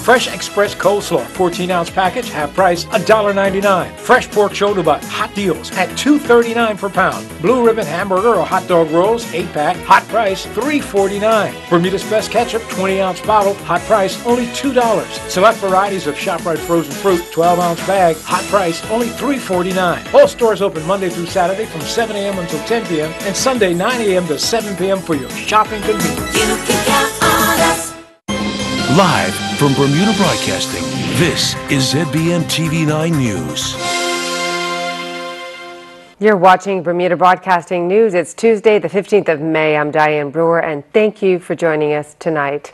Fresh Express Coleslaw, 14-ounce package, half price, $1.99. Fresh Pork Shoulder Butt, hot deals at $2.39 per pound. Blue Ribbon Hamburger or Hot Dog Rolls, 8-pack, hot price, $3.49. Bermuda's Best Ketchup, 20-ounce bottle, hot price, only $2. Select varieties of ShopRite frozen fruit, 12-ounce bag, hot price, only $3.49. All stores open Monday through Saturday from 7 a.m. until 10 p.m. and Sunday 9 a.m. to 7 p.m. for your shopping convenience. You can count on us. Live from Bermuda Broadcasting, this is ZBM TV9 News. You're watching Bermuda Broadcasting News. It's Tuesday, the 15th of May. I'm Diane Brewer, and thank you for joining us tonight.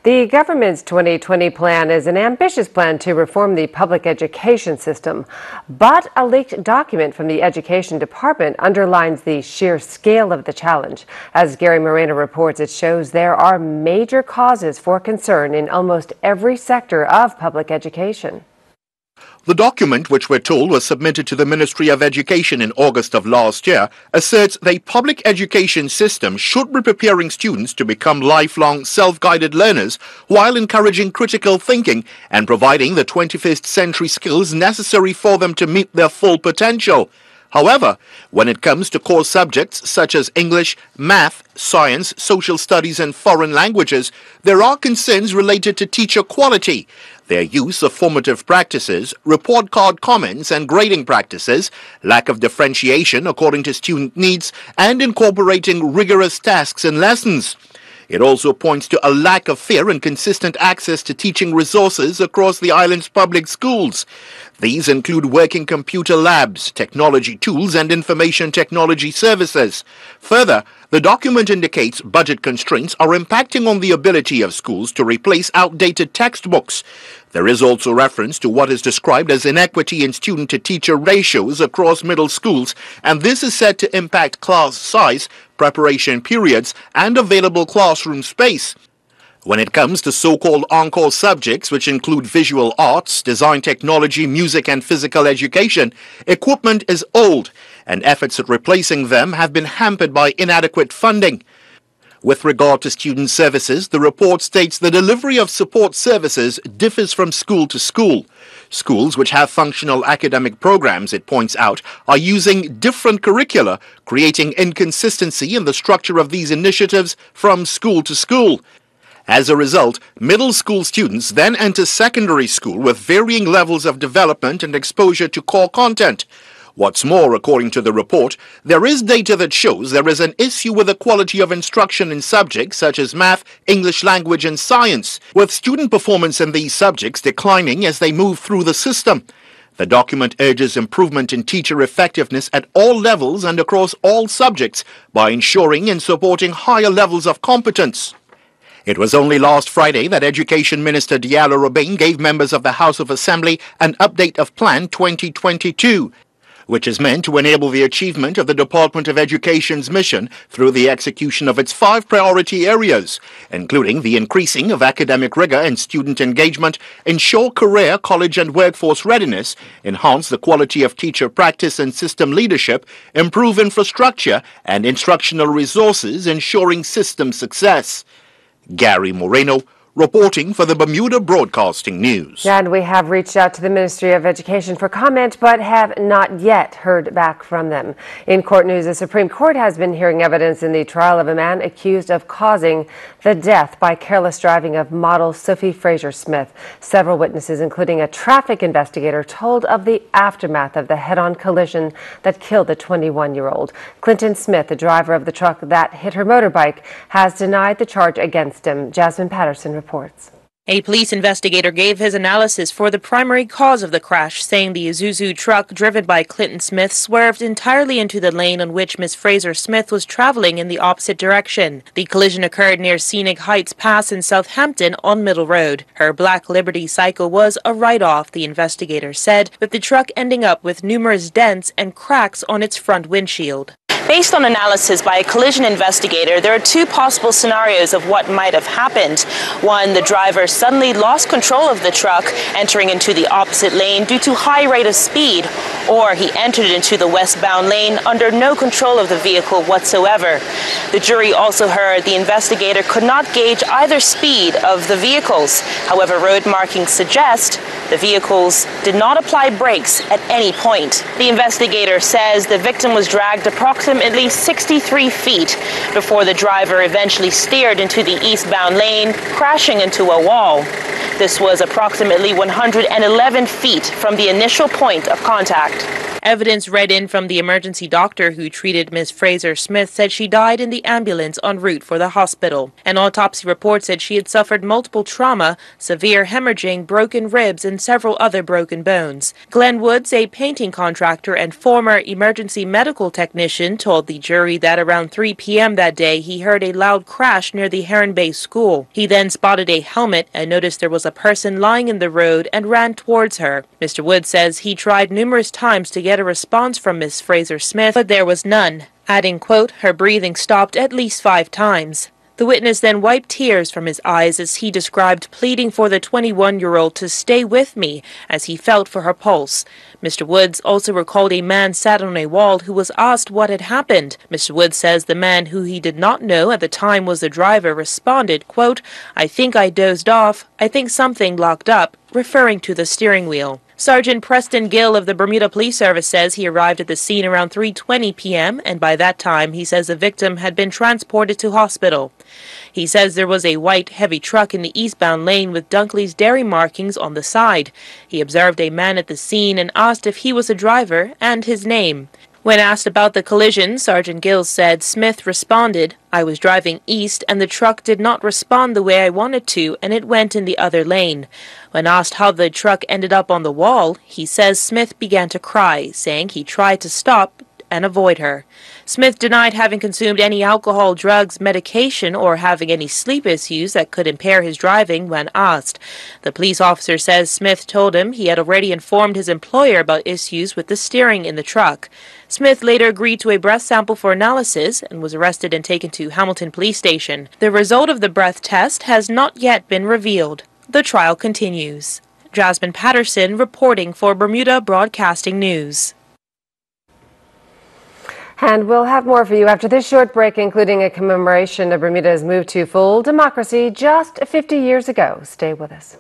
The government's 2020 plan is an ambitious plan to reform the public education system, but a leaked document from the Education Department underlines the sheer scale of the challenge. As Gary Moreno reports, it shows there are major causes for concern in almost every sector of public education. The document, which we're told was submitted to the Ministry of Education in August of last year, asserts the public education system should be preparing students to become lifelong self-guided learners while encouraging critical thinking and providing the 21st century skills necessary for them to meet their full potential. However, when it comes to core subjects such as English, math, science, social studies and foreign languages, there are concerns related to teacher quality, their use of formative practices, report card comments and grading practices, lack of differentiation according to student needs, and incorporating rigorous tasks and lessons. It also points to a lack of fair and consistent access to teaching resources across the island's public schools. These include working computer labs, technology tools, and information technology services. Further, the document indicates budget constraints are impacting on the ability of schools to replace outdated textbooks. There is also reference to what is described as inequity in student-to-teacher ratios across middle schools, and this is said to impact class size, preparation periods, and available classroom space. When it comes to so-called encore subjects, which include visual arts, design technology, music, and physical education, equipment is old, and efforts at replacing them have been hampered by inadequate funding. With regard to student services, the report states the delivery of support services differs from school to school. Schools which have functional academic programs, it points out, are using different curricula, creating inconsistency in the structure of these initiatives from school to school. As a result, middle school students then enter secondary school with varying levels of development and exposure to core content. What's more, according to the report, there is data that shows there is an issue with the quality of instruction in subjects such as math, English language and science, with student performance in these subjects declining as they move through the system. The document urges improvement in teacher effectiveness at all levels and across all subjects by ensuring and supporting higher levels of competence. It was only last Friday that Education Minister Diallo Robin gave members of the House of Assembly an update of Plan 2022. Which is meant to enable the achievement of the Department of Education's mission through the execution of its 5 priority areas, including the increasing of academic rigor and student engagement, ensure career, college and workforce readiness, enhance the quality of teacher practice and system leadership, improve infrastructure and instructional resources, ensuring system success. Gary Moreno, reporting for the Bermuda Broadcasting News. And we have reached out to the Ministry of Education for comment, but have not yet heard back from them. In court news, the Supreme Court has been hearing evidence in the trial of a man accused of causing the death by careless driving of model Sophie Fraser-Smith. Several witnesses, including a traffic investigator, told of the aftermath of the head-on collision that killed the 21-year-old. Clinton Smith, the driver of the truck that hit her motorbike, has denied the charge against him. Jasmine Patterson reports. A police investigator gave his analysis for the primary cause of the crash, saying the Isuzu truck driven by Clinton Smith swerved entirely into the lane on which Miss Fraser-Smith was traveling in the opposite direction. The collision occurred near Scenic Heights Pass in Southampton on Middle Road. Her black Liberty cycle was a write-off, the investigator said, with the truck ending up with numerous dents and cracks on its front windshield. Based on analysis by a collision investigator, there are two possible scenarios of what might have happened. One, the driver suddenly lost control of the truck, entering into the opposite lane due to high rate of speed, or he entered into the westbound lane under no control of the vehicle whatsoever. The jury also heard the investigator could not gauge either speed of the vehicles. However, road markings suggest the vehicles did not apply brakes at any point. The investigator says the victim was dragged approximately 63 feet before the driver eventually steered into the eastbound lane, crashing into a wall. This was approximately 111 feet from the initial point of contact. Evidence read in from the emergency doctor who treated Ms. Fraser Smith said she died in the ambulance en route for the hospital. An autopsy report said she had suffered multiple trauma, severe hemorrhaging, broken ribs, and several other broken bones. Glenn Woods, a painting contractor and former emergency medical technician, told the jury that around 3 p.m. that day he heard a loud crash near the Heron Bay School. He then spotted a helmet and noticed there was a person lying in the road and ran towards her. Mr. Woods says he tried numerous times to get a response from Ms. Fraser Smith, but there was none, adding, quote, her breathing stopped at least 5 times. The witness then wiped tears from his eyes as he described pleading for the 21-year-old to stay with me as he felt for her pulse. Mr. Woods also recalled a man sat on a wall who was asked what had happened. Mr. Woods says the man, who he did not know at the time was the driver, responded, quote, I think I dozed off. I think something locked up, referring to the steering wheel. Sergeant Preston Gill of the Bermuda Police Service says he arrived at the scene around 3:20 p.m. and by that time he says the victim had been transported to hospital. He says there was a white heavy truck in the eastbound lane with Dunkley's Dairy markings on the side. He observed a man at the scene and asked if he was the driver and his name. When asked about the collision, Sergeant Gill said Smith responded, I was driving east and the truck did not respond the way I wanted to and it went in the other lane. When asked how the truck ended up on the wall, he says Smith began to cry, saying he tried to stop and avoid her. Smith denied having consumed any alcohol, drugs, medication, or having any sleep issues that could impair his driving when asked. The police officer says Smith told him he had already informed his employer about issues with the steering in the truck. Smith later agreed to a breath sample for analysis and was arrested and taken to Hamilton Police Station. The result of the breath test has not yet been revealed. The trial continues. Jasmine Patterson reporting for Bermuda Broadcasting News. And we'll have more for you after this short break, including a commemoration of Bermuda's move to full democracy just 50 years ago. Stay with us.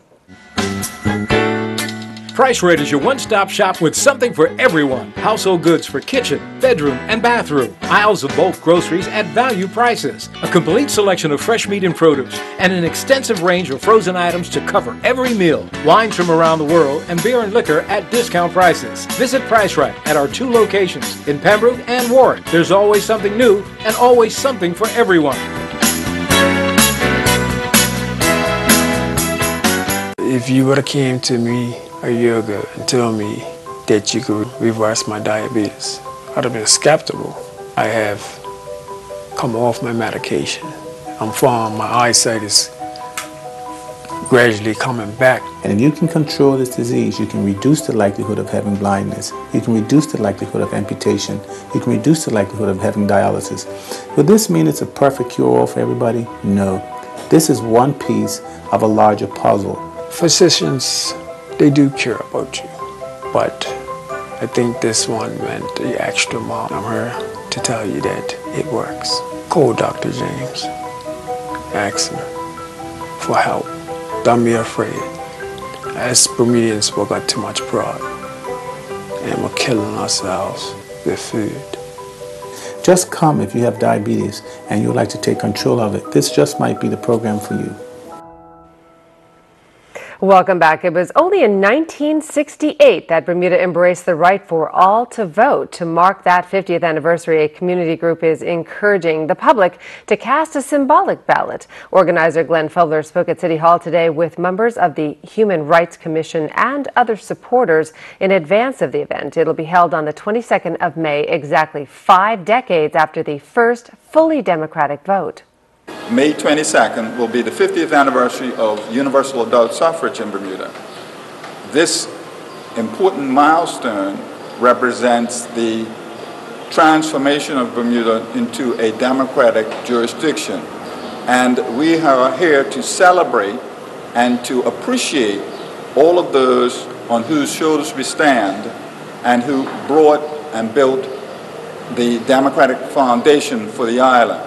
Price Rate is your one-stop shop with something for everyone. Household goods for kitchen, bedroom, and bathroom. Aisles of bulk groceries at value prices. A complete selection of fresh meat and produce. And an extensive range of frozen items to cover every meal. Wines from around the world and beer and liquor at discount prices. Visit Price Right at our 2 locations in Pembroke and Warren. There's always something new and always something for everyone. If you would have came to me a year ago and told me that you could reverse my diabetes, I'd have been skeptical. I have come off my medication. I'm fine. My eyesight is gradually coming back. And if you can control this disease, you can reduce the likelihood of having blindness. You can reduce the likelihood of amputation. You can reduce the likelihood of having dialysis. Would this mean it's a perfect cure-all for everybody? No. This is one piece of a larger puzzle. Physicians, they do care about you, but I think this one went the extra mile. I'm here to tell you that it works. Call Dr. James. Ask him for help. Don't be afraid. As Bermudians, we got too much pride, and we're killing ourselves with food. Just come if you have diabetes and you'd like to take control of it. This just might be the program for you. Welcome back. It was only in 1968 that Bermuda embraced the right for all to vote. To mark that 50th anniversary, a community group is encouraging the public to cast a symbolic ballot. Organizer Glenn Fowler spoke at City Hall today with members of the Human Rights Commission and other supporters in advance of the event. It'll be held on the 22nd of May, exactly 5 decades after the first fully democratic vote. May 22nd will be the 50th anniversary of universal adult suffrage in Bermuda. This important milestone represents the transformation of Bermuda into a democratic jurisdiction. And we are here to celebrate and to appreciate all of those on whose shoulders we stand and who brought and built the democratic foundation for the island.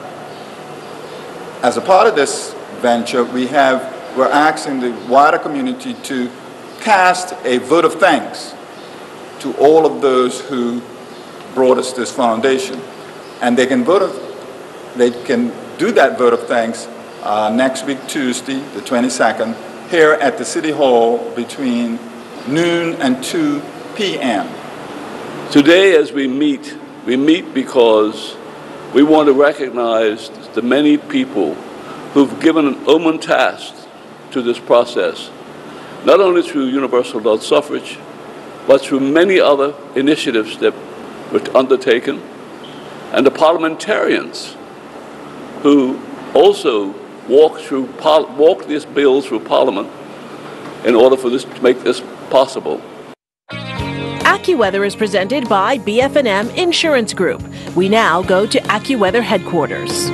As a part of this venture, we're asking the wider community to cast a vote of thanks to all of those who brought us this foundation. And they can do that vote of thanks next week, Tuesday, the 22nd, here at the City Hall between noon and 2 p.m. Today, as we meet because we want to recognize the many people who've given an omen task to this process, not only through universal adult suffrage, but through many other initiatives that were undertaken, and the parliamentarians who also walked this bill through Parliament in order for this to make this possible. AccuWeather is presented by BF&M Insurance Group. We now go to AccuWeather headquarters.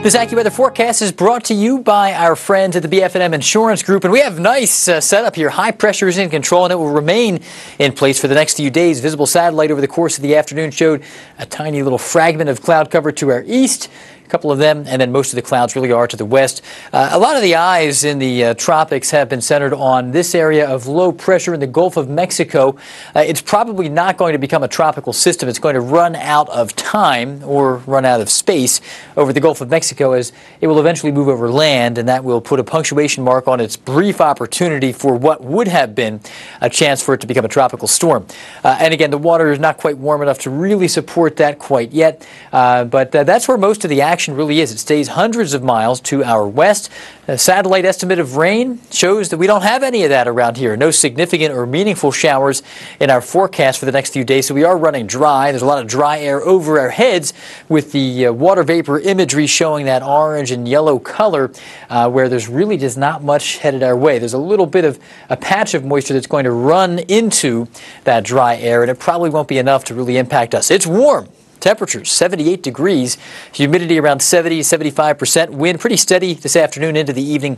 This AccuWeather forecast is brought to you by our friends at the BF&M Insurance Group, and we have a nice setup here. High pressure is in control, and it will remain in place for the next few days. Visible satellite over the course of the afternoon showed a tiny little fragment of cloud cover to our east. A couple of them, and then most of the clouds really are to the west. A lot of the eyes in the tropics have been centered on this area of low pressure in the Gulf of Mexico. It's probably not going to become a tropical system. It's going to run out of time or run out of space over the Gulf of Mexico as it will eventually move over land, and that will put a punctuation mark on its brief opportunity for what would have been a chance for it to become a tropical storm. And again, the water is not quite warm enough to really support that quite yet, but that's where most of the action really is. It stays hundreds of miles to our west. A satellite estimate of rain shows that we don't have any of that around here. No significant or meaningful showers in our forecast for the next few days, so we are running dry. There's a lot of dry air over our heads with the water vapor imagery showing that orange and yellow color where there's really just not much headed our way. There's a little bit of a patch of moisture that's going to run into that dry air, and it probably won't be enough to really impact us. It's warm. Temperatures 78 degrees, humidity around 70-75%, wind pretty steady this afternoon into the evening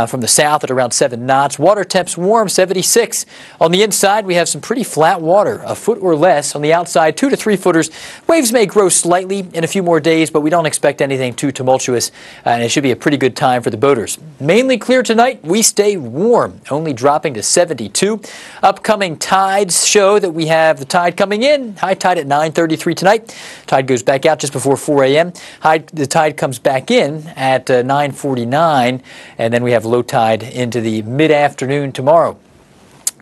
from the south at around 7 knots. Water temps warm, 76. On the inside, we have some pretty flat water, a foot or less. On the outside, 2 to 3 footers. Waves may grow slightly in a few more days, but we don't expect anything too tumultuous, and it should be a pretty good time for the boaters. Mainly clear tonight. We stay warm, only dropping to 72. Upcoming tides show that we have the tide coming in. High tide at 9:33 tonight. Tide goes back out just before 4 a.m. The tide comes back in at 9:49, and then we have low tide into the mid-afternoon tomorrow.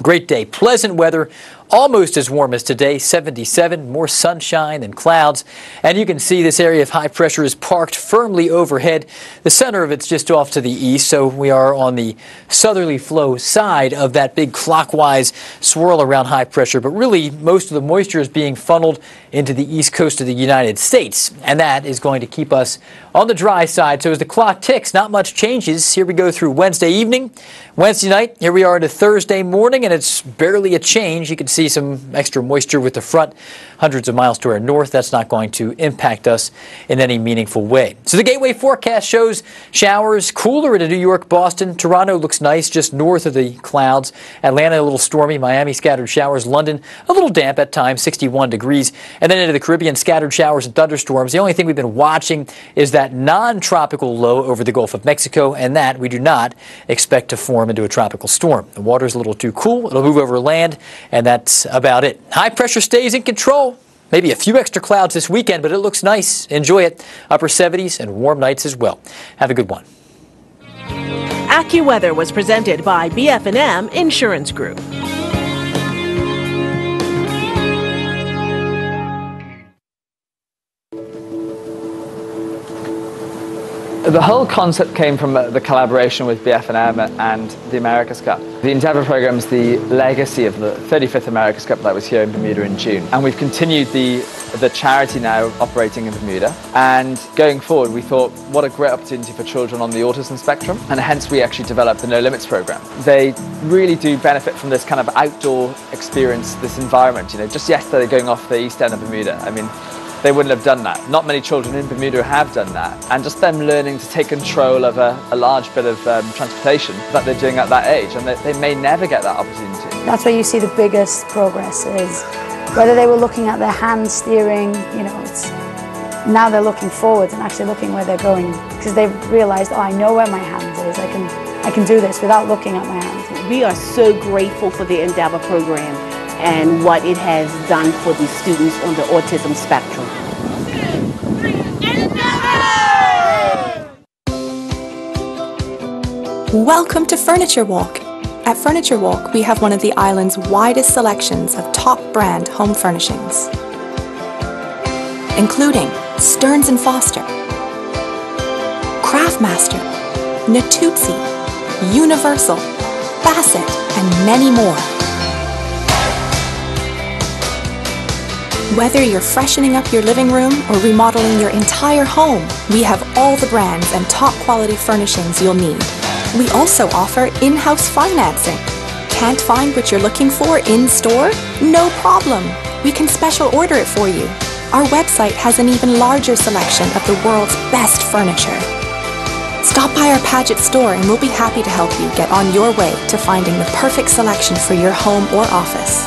Great day, pleasant weather, almost as warm as today, 77, more sunshine than clouds. And you can see this area of high pressure is parked firmly overhead. The center of it's just off to the east, so we are on the southerly flow side of that big clockwise swirl around high pressure. But really, most of the moisture is being funneled into the east coast of the United States, and that is going to keep us on the dry side. So as the clock ticks, not much changes. Here we go through Wednesday evening, Wednesday night. Here we are into Thursday morning, and it's barely a change. You can see some extra moisture with the front hundreds of miles to our north. That's not going to impact us in any meaningful way. So the gateway forecast shows showers cooler into New York, Boston. Toronto looks nice just north of the clouds. Atlanta a little stormy. Miami scattered showers. London a little damp at times, 61 degrees. And then into the Caribbean, scattered showers and thunderstorms. The only thing we've been watching is that non-tropical low over the Gulf of Mexico, and that we do not expect to form into a tropical storm. The water's a little too cool. It'll move over land, and that's about it. High pressure stays in control. Maybe a few extra clouds this weekend, but it looks nice. Enjoy it. Upper 70s and warm nights as well. Have a good one. AccuWeather was presented by BF&M Insurance Group. The whole concept came from the collaboration with BF&M and the America's Cup. The Endeavour program is the legacy of the 35th America's Cup that was here in Bermuda in June. And we've continued the charity now operating in Bermuda. And going forward, we thought, what a great opportunity for children on the autism spectrum. And hence we actually developed the No Limits program. They really do benefit from this kind of outdoor experience, this environment. You know, just yesterday going off the east end of Bermuda, I mean, they wouldn't have done that. Not many children in Bermuda have done that. And just them learning to take control of a large bit of transportation that they're doing at that age, and they may never get that opportunity. That's where you see the biggest progress is whether they were looking at their hand steering, you know, now they're looking forwards and actually looking where they're going because they've realized, oh, I know where my hand is. I can do this without looking at my hand. We are so grateful for the Endeavour program and what it has done for the students on the autism spectrum. Welcome to Furniture Walk. At Furniture Walk, we have one of the island's widest selections of top brand home furnishings, including Stearns & Foster, Craftmaster, Natuzzi, Universal, Bassett, and many more. Whether you're freshening up your living room or remodeling your entire home, we have all the brands and top quality furnishings you'll need. We also offer in-house financing. Can't find what you're looking for in store? No problem. We can special order it for you. Our website has an even larger selection of the world's best furniture. Stop by our Paget store and we'll be happy to help you get on your way to finding the perfect selection for your home or office.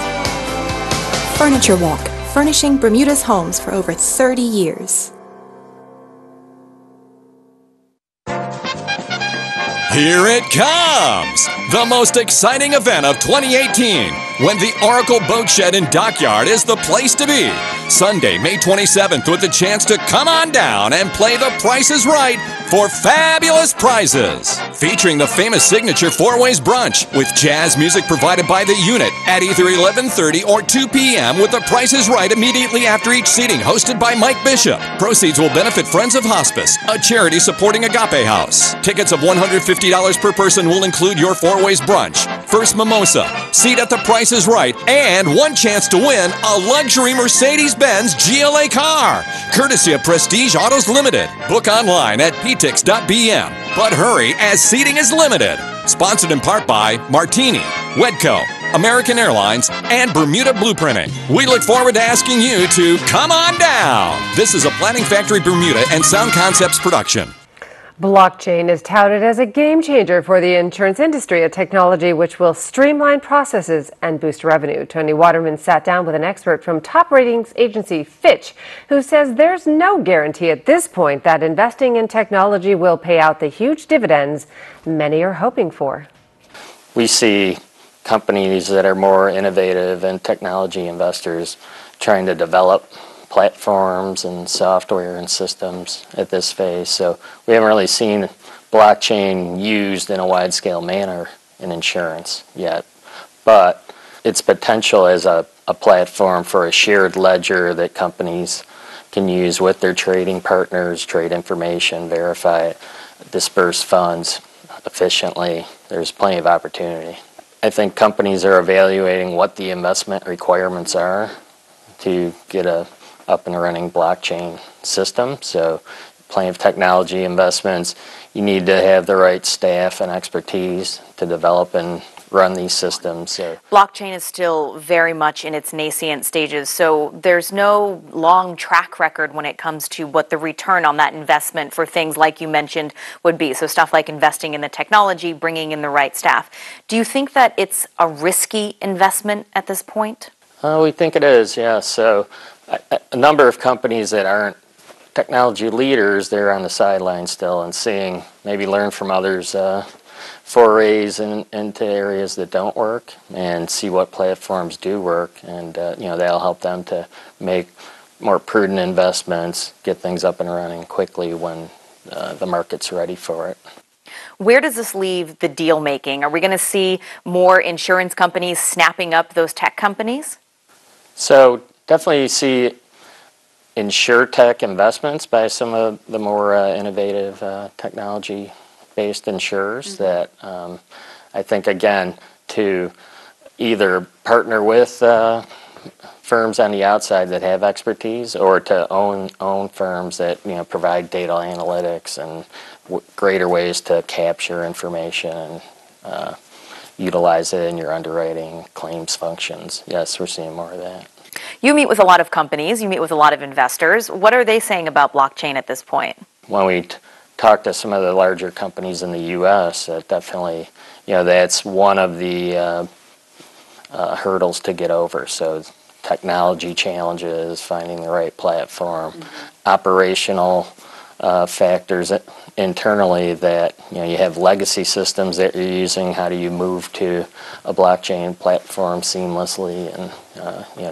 Furniture Walk, furnishing Bermuda's homes for over 30 years. Here it comes! The most exciting event of 2018, when the Oracle Boat Shed and Dockyard is the place to be. Sunday, May 27th, with the chance to come on down and play The Price is Right for fabulous prizes. Featuring the famous signature four-ways brunch with jazz music provided by the unit at either 11:30 or 2 p.m. with The Price is Right immediately after each seating, hosted by Mike Bishop. Proceeds will benefit Friends of Hospice, a charity supporting Agape House. Tickets of $150 per person will include your four-ways brunch, first mimosa, seat at The Price is Right, and one chance to win a luxury Mercedes-Benz GLA car, courtesy of Prestige Autos Limited. Book online at ptix.bm. But hurry, as seating is limited. Sponsored in part by Martini, Wedco, American Airlines, and Bermuda Blueprinting. We look forward to asking you to come on down. This is a Planning Factory Bermuda and Sound Concepts production. Blockchain is touted as a game changer for the insurance industry, a technology which will streamline processes and boost revenue. Tony Waterman sat down with an expert from top ratings agency Fitch, who says there's no guarantee at this point that investing in technology will pay out the huge dividends many are hoping for. We see companies that are more innovative and technology investors trying to develop platforms and software and systems at this phase. So we haven't really seen blockchain used in a wide-scale manner in insurance yet. But its potential as a platform for a shared ledger that companies can use with their trading partners, trade information, verify, disperse funds efficiently. There's plenty of opportunity. I think companies are evaluating what the investment requirements are to get a up and running blockchain system. So plenty of technology investments. You need to have the right staff and expertise to develop and run these systems. So blockchain is still very much in its nascent stages, so there's no long track record when it comes to what the return on that investment for things like you mentioned would be. So stuff like investing in the technology, bringing in the right staff. Do you think that it's a risky investment at this point? We think it is, yeah. So a number of companies that aren't technology leaders, they're on the sidelines still and seeing, maybe learn from others' forays into areas that don't work and see what platforms do work, and that'll help them to make more prudent investments, get things up and running quickly when the market's ready for it. Where does this leave the deal making? Are we going to see more insurance companies snapping up those tech companies? So definitely see InsurTech investments by some of the more innovative technology-based insurers that I think, again, to either partner with firms on the outside that have expertise, or to own firms that provide data analytics and greater ways to capture information and utilize it in your underwriting claims functions. Yes, we're seeing more of that. You meet with a lot of companies, you meet with a lot of investors. What are they saying about blockchain at this point? When we talk to some of the larger companies in the U.S., definitely, that's one of the hurdles to get over. So technology challenges, finding the right platform, operational factors internally that you have legacy systems that you're using. How do you move to a blockchain platform seamlessly and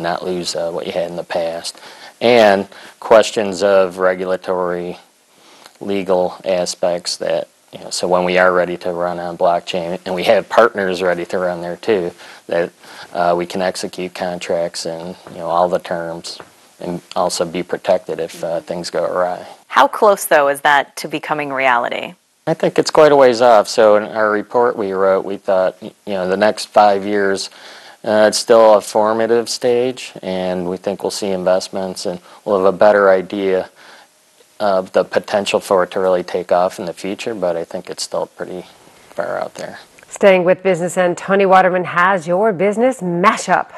not lose what you had in the past? And questions of regulatory, legal aspects that so when we are ready to run on blockchain, and we have partners ready to run there too, that we can execute contracts and all the terms, and also be protected if things go awry. How close, though, is that to becoming reality? I think it's quite a ways off. So in our report we wrote, we thought, the next 5 years, it's still a formative stage, and we think we'll see investments, and we'll have a better idea of the potential for it to really take off in the future, but I think it's still pretty far out there. Staying with business, and Tony Waterman has your business mashup.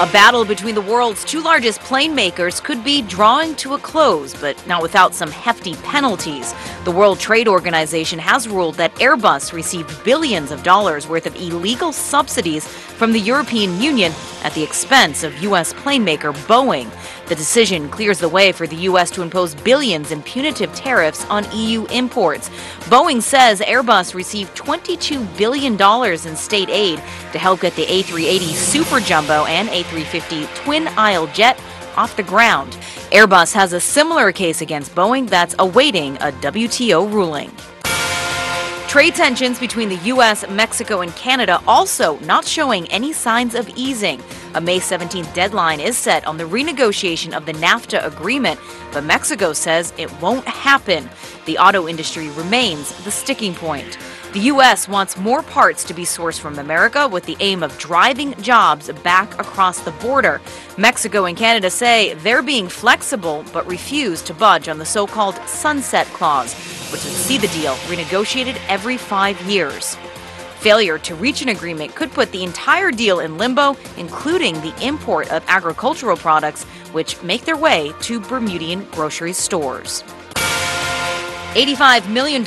A battle between the world's two largest plane makers could be drawing to a close, but not without some hefty penalties. The World Trade Organization has ruled that Airbus received billions of dollars worth of illegal subsidies from the European Union at the expense of U.S. plane maker Boeing. The decision clears the way for the U.S. to impose billions in punitive tariffs on EU imports. Boeing says Airbus received $22 billion in state aid to help get the A380 Super Jumbo and A350 twin-aisle jet off the ground. Airbus has a similar case against Boeing that's awaiting a WTO ruling. Trade tensions between the U.S., Mexico, and Canada also not showing any signs of easing. A May 17th deadline is set on the renegotiation of the NAFTA agreement, but Mexico says it won't happen. The auto industry remains the sticking point. The U.S. wants more parts to be sourced from America with the aim of driving jobs back across the border. Mexico and Canada say they're being flexible but refuse to budge on the so-called sunset clause, which would see the deal renegotiated every 5 years. Failure to reach an agreement could put the entire deal in limbo, including the import of agricultural products, which make their way to Bermudian grocery stores. $85 million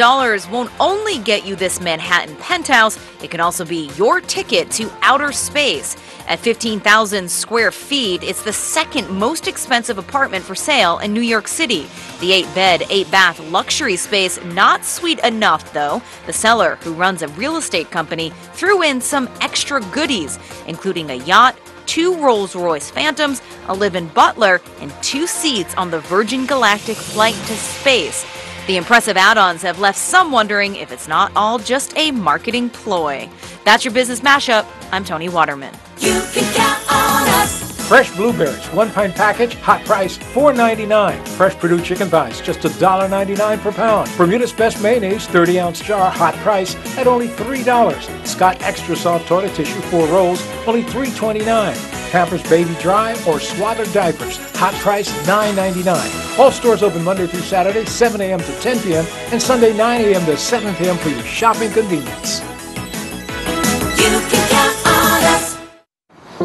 won't only get you this Manhattan penthouse, it can also be your ticket to outer space. At 15,000 square feet, it's the second most expensive apartment for sale in New York City. The 8-bed, 8-bath luxury space not sweet enough, though. The seller, who runs a real estate company, threw in some extra goodies, including a yacht, 2 Rolls-Royce Phantoms, a live-in butler, and 2 seats on the Virgin Galactic flight to space. The impressive add-ons have left some wondering if it's not all just a marketing ploy. That's your business mashup. I'm Tony Waterman. You can count on us. Fresh blueberries, 1-pint package, hot price $4.99. Fresh Purdue chicken thighs, just $1.99 per pound. Bermuda's Best mayonnaise, 30-ounce jar, hot price at only $3. Scott Extra Soft Toilet Tissue, 4 rolls, only $3.29. Pampers Baby Dry or Swaddler diapers, hot price $9.99. All stores open Monday through Saturday, 7 a.m. to 10 p.m. and Sunday 9 a.m. to 7 p.m. for your shopping convenience. You can count on us.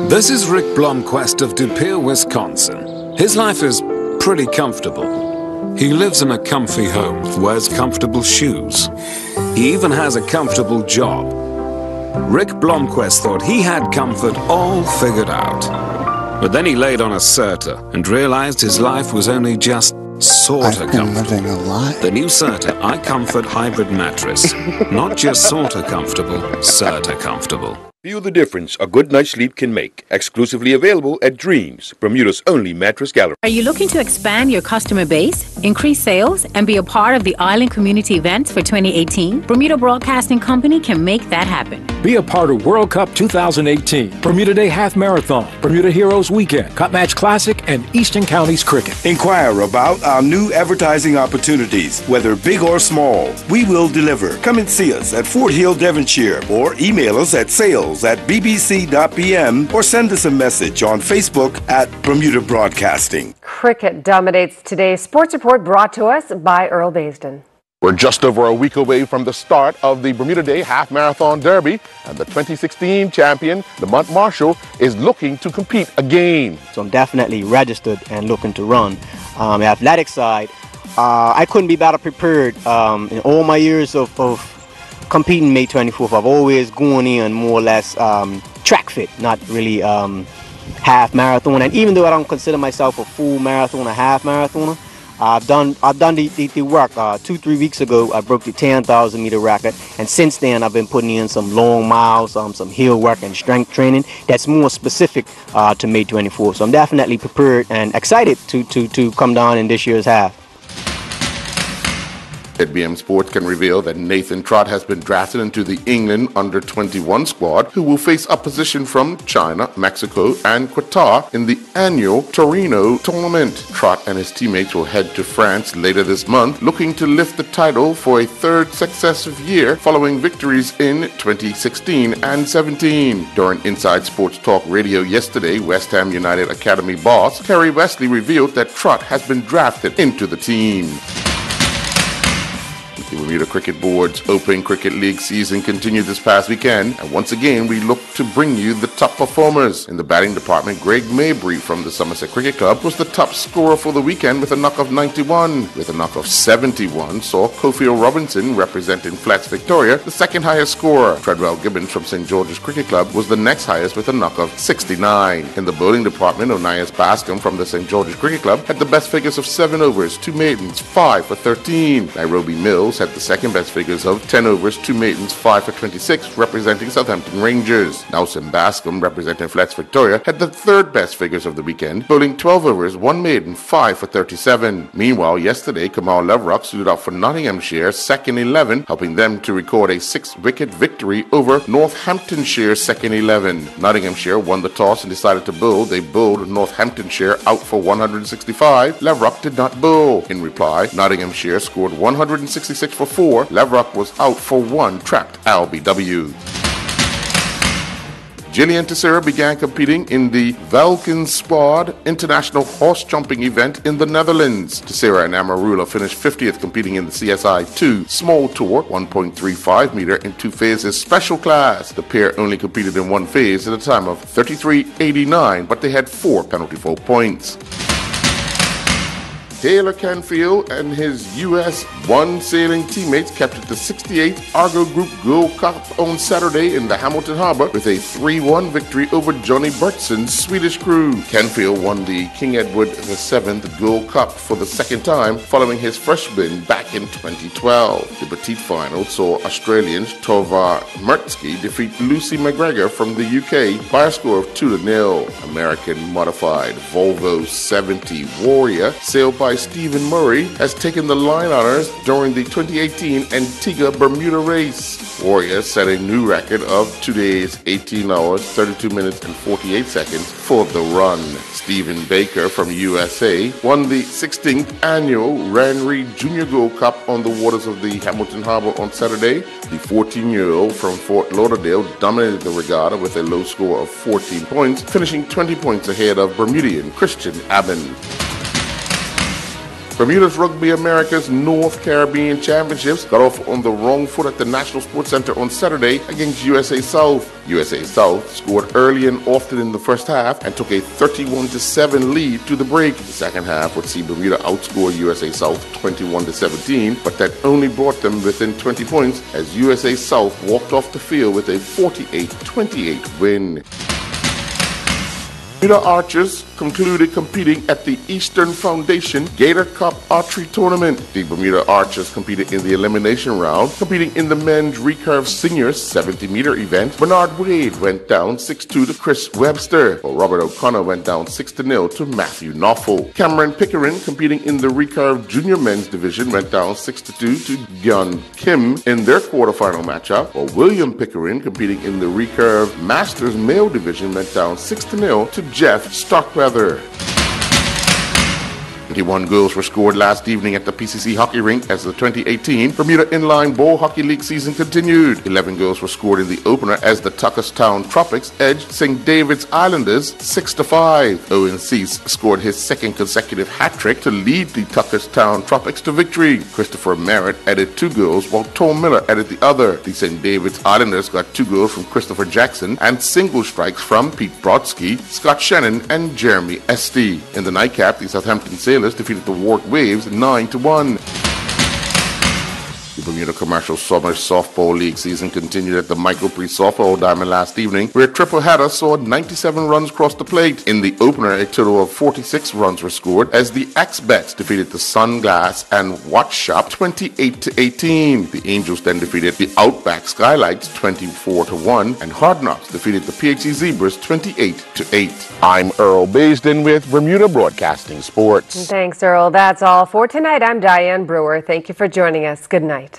This is Rick Blomquist of De Pere, Wisconsin. His life is pretty comfortable. He lives in a comfy home, wears comfortable shoes. He even has a comfortable job. Rick Blomquist thought he had comfort all figured out. But then he laid on a Serta and realized his life was only just sorta comfortable. The new Serta iComfort Hybrid Mattress. Not just sorta comfortable, Serta comfortable. Feel the difference a good night's sleep can make. Exclusively available at Dreams, Bermuda's only mattress gallery. Are you looking to expand your customer base, increase sales, and be a part of the Island Community Events for 2018? Bermuda Broadcasting Company can make that happen. Be a part of World Cup 2018, Bermuda Day Half Marathon, Bermuda Heroes Weekend, Cup Match Classic, and Eastern Counties Cricket. Inquire about our new advertising opportunities, whether big or small. We will deliver. Come and see us at Fort Hill, Devonshire, or email us at sales@bbc.pm or send us a message on Facebook at Bermuda Broadcasting. Cricket dominates today's sports report, brought to us by Earl Baisden. We're just over a week away from the start of the Bermuda Day Half Marathon Derby, and the 2016 champion, Lamont Marshall, is looking to compete again. So I'm definitely registered and looking to run. The athletic side, I couldn't be better prepared. In all my years of competing May 24th, I've always gone in more or less track fit, not really half marathon. And even though I don't consider myself a full marathon or half marathoner, I've done the work. 2-3 weeks ago, I broke the 10,000 meter record, and since then I've been putting in some long miles, some hill work and strength training that's more specific to May 24th. So I'm definitely prepared and excited to come down in this year's half. ZBM Sports can reveal that Nathan Trott has been drafted into the England under-21 squad, who will face opposition from China, Mexico, and Qatar in the annual Torino tournament. Trott and his teammates will head to France later this month, looking to lift the title for a third successive year following victories in 2016 and 17. During Inside Sports Talk Radio yesterday, West Ham United Academy boss Kerry Wesley revealed that Trott has been drafted into the team. The Bermuda Cricket Board's Open Cricket League season continued this past weekend, and once again we look to bring you the top performers. In the batting department, Greg Mabry from the Somerset Cricket Club was the top scorer for the weekend with a knock of 91. With a knock of 71 saw Cofield Robinson, representing Flats Victoria, the second highest scorer. Treadwell Gibbons from St. George's Cricket Club was the next highest with a knock of 69. In the bowling department, Onias Bascom from the St. George's Cricket Club had the best figures of 7 overs, 2 maidens, 5 for 13. Nairobi Mills had the second best figures of 10 overs, 2 maidens, 5 for 26, representing Southampton Rangers. Nelson Bascom, representing Flats Victoria, had the third best figures of the weekend, bowling 12 overs, 1 maiden, 5 for 37. Meanwhile, yesterday, Kamal Leverock suited up for Nottinghamshire second 11, helping them to record a 6-wicket victory over Northamptonshire second 11. Nottinghamshire won the toss and decided to bowl. They bowled Northamptonshire out for 165. Leverock did not bowl. In reply, Nottinghamshire scored 166 for 4. Leverock was out for 1, trapped LBW. Gillian Teixeira began competing in the Valkenspad International Horse Jumping event in the Netherlands. Teixeira and Amarula finished 50th competing in the CSI 2 Small Tour 1.35 meter in 2 phases special class. The pair only competed in 1 phase at a time of 33.89, but they had 4 penalty fault points. Taylor Canfield and his U.S. 1 sailing teammates captured the 68th Argo Group Gold Cup on Saturday in the Hamilton Harbor with a 3-1 victory over Johnny Bertson's Swedish crew. Canfield won the King Edward VII Gold Cup for the second time following his first win back in 2012. The petite final saw Australians Torvar Mertzky defeat Lucy McGregor from the UK by a score of 2-0. American modified Volvo 70 Warrior, sailed by Stephen Murray, has taken the line honors during the 2018 Antigua Bermuda race. Warrior set a new record of 2 days, 18 hours, 32 minutes, and 48 seconds for the run. Stephen Baker from USA won the 16th annual Ranry Junior Gold Cup on the waters of the Hamilton Harbor on Saturday. The 14-year-old from Fort Lauderdale dominated the regatta with a low score of 14 points, finishing 20 points ahead of Bermudian Christian Aben. Bermuda's Rugby America's North Caribbean Championships got off on the wrong foot at the National Sports Center on Saturday against USA South. USA South scored early and often in the first half and took a 31-7 lead to the break. The second half would see Bermuda outscore USA South 21-17, but that only brought them within 20 points as USA South walked off the field with a 48-28 win. Bermuda Archers concluded competing at the Eastern Foundation Gator Cup Archery Tournament. The Bermuda Archers competed in the elimination round. Competing in the men's recurve seniors 70-meter event, Bernard Wade went down 6-2 to Chris Webster, while Robert O'Connor went down 6-0 to Matthew Knoffel. Cameron Pickering, competing in the recurve junior men's division, went down 6-2 to Gyeon Kim in their quarterfinal matchup, while William Pickering, competing in the recurve masters male division, went down 6-0 to Jeff Starkweather. 21 goals were scored last evening at the PCC hockey rink as the 2018 Bermuda Inline Bowl Hockey League season continued. 11 goals were scored in the opener as the Tuckerstown Tropics edged St. David's Islanders 6-5. Owen Cease scored his second consecutive hat-trick to lead the Tuckerstown Tropics to victory. Christopher Merritt added 2 goals while Tom Miller added the other. The St. David's Islanders got 2 goals from Christopher Jackson and single strikes from Pete Brodsky, Scott Shannon, and Jeremy Esty. In the nightcap, the Southampton Sailors defeated the Warwick Waves 9-1. The Bermuda Commercial Summer Softball League season continued at the Michael Pre Softball Diamond last evening, where a triple header saw 97 runs cross the plate. In the opener, a total of 46 runs were scored as the X-Bets defeated the Sunglass and Watch Shop 28-18. The Angels then defeated the Outback Skylights 24-1, and Hard Knocks defeated the PHC Zebras 28-8. I'm Earl Baisden with Bermuda Broadcasting Sports. Thanks, Earl. That's all for tonight. I'm Diane Brewer. Thank you for joining us. Good night.